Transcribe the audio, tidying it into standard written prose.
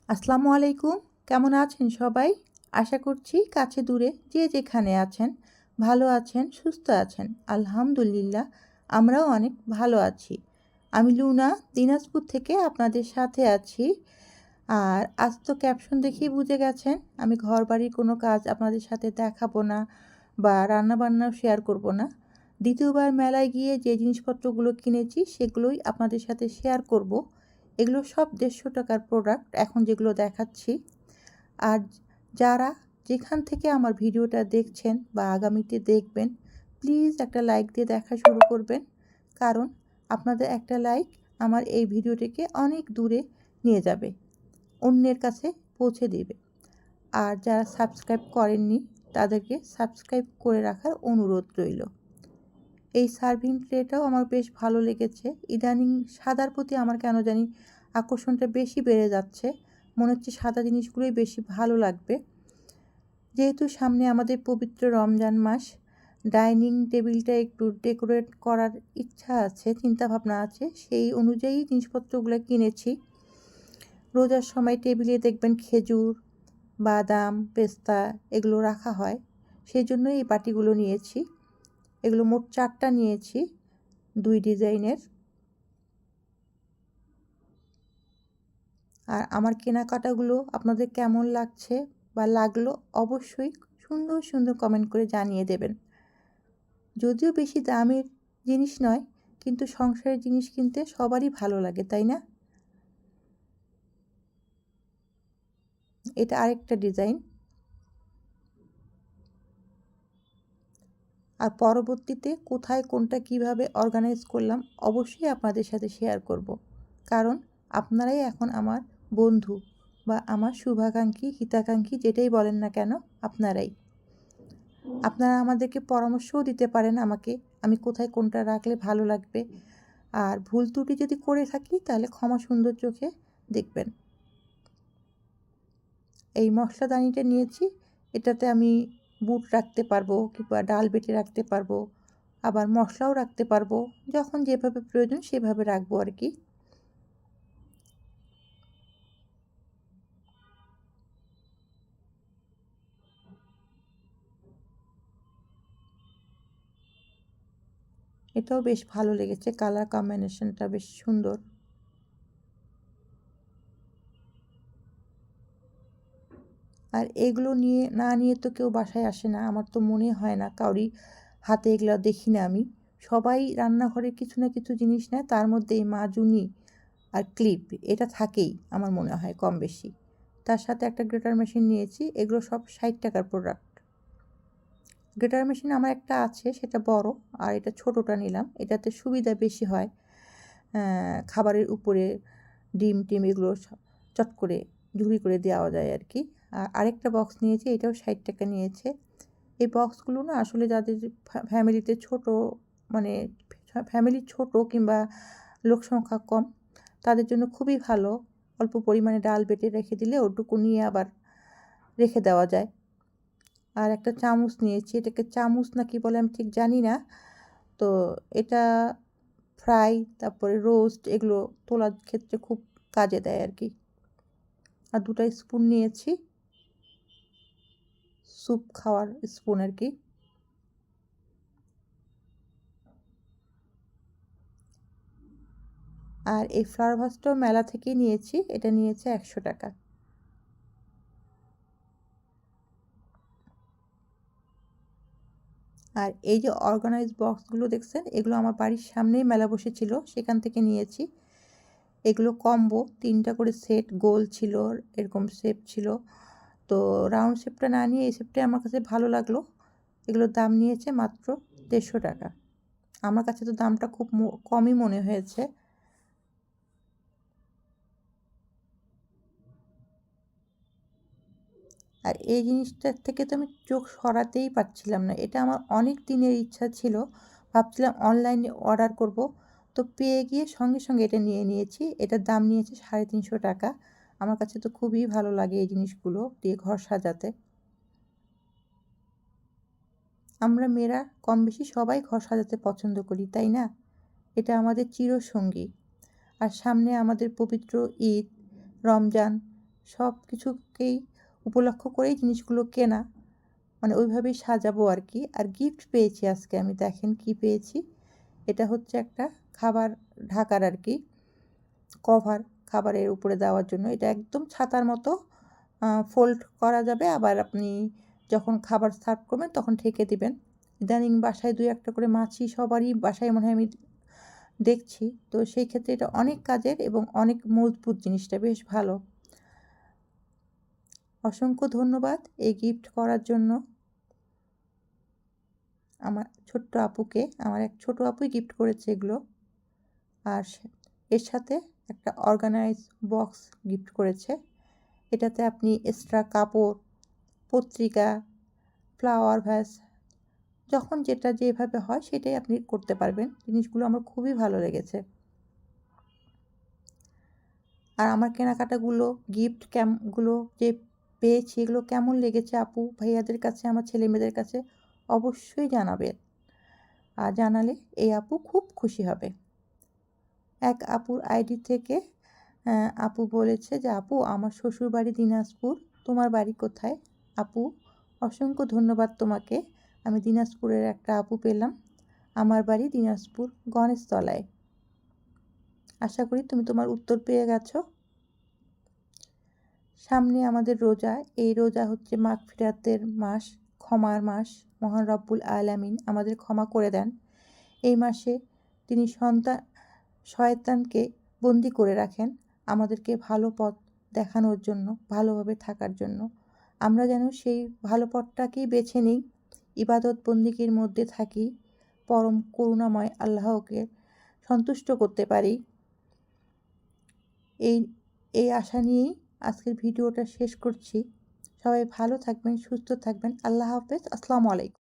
আসসালামু আলাইকুম। কেমন আছেন সবাই? আশা করছি কাছে দূরে যে যেখানে আছেন, ভালো আছেন, সুস্থ আছেন। আলহামদুলিল্লাহ আমরাও অনেক ভালো আছি। আমি লুনা দিনাজপুর থেকে আপনাদের সাথে আছি। আর আজ তো ক্যাপশন দেখেই বুঝে গেছেন আমি ঘরবাড়ির কোনো কাজ আপনাদের সাথে দেখাবো না বা রান্নাবান্নাও শেয়ার করব না। দ্বিতীয়বার মেলায় গিয়ে যে জিনিসপত্রগুলো কিনেছি সেগুলোই আপনাদের সাথে শেয়ার করব। এগুলো সব 150 টাকার প্রোডাক্ট এখন যেগুলো দেখাচ্ছি। আর যারা যেখান থেকে আমার ভিডিওটা দেখছেন বা আগামীতে দেখবেন, প্লিজ একটা লাইক দিয়ে দেখা শুরু করবেন। কারণ আপনাদের একটা লাইক আমার এই ভিডিওটিকে অনেক দূরে নিয়ে যাবে, অন্যের কাছে পৌঁছে দেবে। আর যারা সাবস্ক্রাইব করেননি তাদেরকে সাবস্ক্রাইব করে রাখার অনুরোধ রইল। এই সার্ভিং ট্রেটাও আমার বেশ ভালো লেগেছে। ইদানিং সাদার প্রতি আমার কেন জানি আকর্ষণটা বেশি বেড়ে যাচ্ছে। মনে হচ্ছে সাদা জিনিসগুলোই বেশি ভালো লাগবে। যেহেতু সামনে আমাদের পবিত্র রমজান মাস, ডাইনিং টেবিলটা একটু ডেকোরেট করার ইচ্ছা আছে, চিন্তাভাবনা আছে। সেই অনুযায়ী জিনিসপত্রগুলো কিনেছি। রোজার সময় টেবিলে দেখবেন খেজুর, বাদাম, পেস্তা এগুলো রাখা হয়, সেই জন্য এই বাটিগুলো নিয়েছি। এগুলো মোট 4টা নিয়েছি, 2 ডিজাইনের। আর আমার কেনাকাটাগুলো আপনাদের কেমন লাগছে বা লাগলো অবশ্যই সুন্দর সুন্দর কমেন্ট করে জানিয়ে দেবেন। যদিও বেশি দামের জিনিস নয়, কিন্তু সংসারের জিনিস কিনতে সবারই ভালো লাগে, তাই না? এটা আরেকটা ডিজাইন। আর পরবর্তীতে কোথায় কোনটা কিভাবে অর্গানাইজ করলাম অবশ্যই আপনাদের সাথে শেয়ার করব। কারণ আপনারাই এখন আমার বন্ধু বা আমার শুভাকাঙ্ক্ষী, হিতাকাঙ্ক্ষী, যেটাই বলেন না কেন, আপনারাই। আপনারা আমাদেরকে পরামর্শও দিতে পারেন আমাকে, আমি কোথায় কোনটা রাখলে ভালো লাগবে। আর ভুল ত্রুটি যদি করে থাকি তাহলে ক্ষমা সুন্দর চোখে দেখবেন। এই মশলাদানিটা নিয়েছি, এটাতে আমি বুট রাখতে পারবো কিংবা ডাল বেটে রাখতে পারবো, আবার মশলাও রাখতে পারবো, যখন যেভাবে প্রয়োজন সেভাবে রাখবো আর কি। এটাও বেশ ভালো লেগেছে, কালার কম্বিনেশনটা বেশ সুন্দর। আর এগুলো নিয়ে তো কেউ বাসায় আসে না, আমার তো মনে হয় না কাউরি হাতে এগুলো দেখি না আমি। সবাই রান্নাঘরে কিছু না কিছু জিনিস নেয়, তার মধ্যে এই মাজুনি আর ক্লিপ এটা থাকেই আমার মনে হয় কম বেশি। তার সাথে একটা গ্রেটার মেশিন নিয়েছি। এগুলো সব 60 টাকার প্রোডাক্ট। গ্রেটার মেশিন আমার একটা আছে, সেটা বড়, আর এটা ছোটোটা নিলাম, এটাতে সুবিধা বেশি হয়। খাবারের উপরে ডিম টিম এগুলো চট করে ঝুড়ি করে দেওয়া যায় আর কি। আর আরেকটা বক্স নিয়েছি, এটাও 60 টাকা নিয়েছে। এই বক্সগুলো না আসলে যাদের ফ্যামিলিতে ছোট, মানে ফ্যামিলি ছোট কিংবা লোক সংখ্যা কম, তাদের জন্য খুবই ভালো। অল্প পরিমাণে ডাল বেটে রেখে দিলে ওটুকু নিয়ে আবার রেখে দেওয়া যায়। আর একটা চামচ নিয়েছি, এটাকে চামচ না কি বলে আমি ঠিক জানি না। তো এটা ফ্রাই তারপরে রোস্ট এগুলো তোলার ক্ষেত্রে খুব কাজে দেয় আর কি। আর 2টা স্পুন নিয়েছি, স্যুপ খাওয়ার স্পুন আর কি। আর এই ফ্লাওয়ার ভাসটাও মেলা থেকেই নিয়েছি, এটা নিয়েছে 100 টাকা। আর এই যে অর্গানাইজ বক্সগুলো দেখছেন, এগুলো আমার বাড়ির সামনেই মেলা বসেছিল, সেখান থেকে নিয়েছি। এগুলো কম্বো 3টা করে সেট, গোল ছিল, এরকম শেপ ছিল। তো রাউন্ড শেপটা না নিয়ে এই শেপটাই আমার কাছে ভালো লাগলো। এগুলোর দাম নিয়েছে মাত্র 150 টাকা। আমার কাছে তো দামটা খুব কমই মনে হয়েছে। আর এই জিনিসটার থেকে তো আমি চোখ সরাতেই পারছিলাম না। এটা আমার অনেক দিনের ইচ্ছা ছিল, ভাবছিলাম অনলাইনে অর্ডার করব। তো পেয়ে গিয়ে সঙ্গে সঙ্গে এটা নিয়ে নিয়েছি। এটার দাম নিয়েছে 350 টাকা। আমার কাছে তো খুবই ভালো লাগে এই জিনিসগুলো দিয়ে ঘর সাজাতে। আমরা মেয়েরা কম বেশি সবাই ঘর সাজাতে পছন্দ করি, তাই না? এটা আমাদের চিরসঙ্গী। আর সামনে আমাদের পবিত্র ঈদ, রমজান, সব কিছুকেই উপলক্ষ করেই জিনিসগুলো কেনা, মানে ওইভাবেই সাজাবো আর কি। আর গিফট পেয়েছি আজকে আমি, দেখেন কি পেয়েছি। এটা হচ্ছে একটা খাবার ঢাকার আর কি কভার, খাবারের উপরে দেওয়ার জন্য। এটা একদম ছাতার মতো ফোল্ড করা যাবে, আবার আপনি যখন খাবার সার্ভ করবেন তখন ঢেকে দিবেন। ইদানিং বাসায় ২-১টা করে মাছি সবারই বাসায় মনে হয় আমি দেখছি। তো সেই ক্ষেত্রে এটা অনেক কাজের এবং অনেক মজবুত, জিনিসটা বেশ ভালো। অসংখ্য ধন্যবাদ এই গিফট করার জন্য আমার ছোট্ট আপুকে। আমার এক ছোট আপুই গিফট করেছে এগুলো। আর এর সাথে একটা অর্গানাইজ বক্স গিফট করেছে। এটাতে আপনি এক্সট্রা কাপড়, পত্রিকা, ফ্লাওয়ার ভাস, যখন যেটা যেভাবে হয় সেটাই আপনি করতে পারবেন। জিনিসগুলো আমার খুবই ভালো লেগেছে। আর আমার কেনাকাটাগুলো, গিফট গুলো যে পেয়েছি, এগুলো কেমন লেগেছে আপু ভাইয়াদের কাছে, আমার ছেলে মেয়েদের কাছে অবশ্যই জানাবেন। আর জানালে এই আপু খুব খুশি হবে। এক আপুর আইডি থেকে আপু বলেছে যে, আপু আমার শ্বশুরবাড়ি দিনাজপুর, তোমার বাড়ি কোথায়? আপু অসংখ্য ধন্যবাদ তোমাকে। আমি দিনাজপুরের একটা আপু পেলাম। আমার বাড়ি দিনাজপুর গণেশতলায়। আশা করি তুমি তোমার উত্তর পেয়ে গেছো। সামনে আমাদের রোজা। এই রোজা হচ্ছে মাগফিরাতের মাস, ক্ষমার মাস। মহান রব্বুল আলামিন আমাদের ক্ষমা করে দেন। এই মাসে তিনি শয়তানকে বন্দি করে রাখেন আমাদেরকে ভালো পথ দেখানোর জন্য, ভালোভাবে থাকার জন্য। আমরা যেন সেই ভালো পথটাকেই বেছে নিই, ইবাদত বন্দিগির মধ্যে থাকি, পরম করুণাময় আল্লাহকে সন্তুষ্ট করতে পারি। এই এই আশা নিয়েই আজকের ভিডিওটা শেষ করছি। সবাই ভালো থাকবেন, সুস্থ থাকবেন। আল্লাহ হাফেজ। আসসালামু আলাইকুম।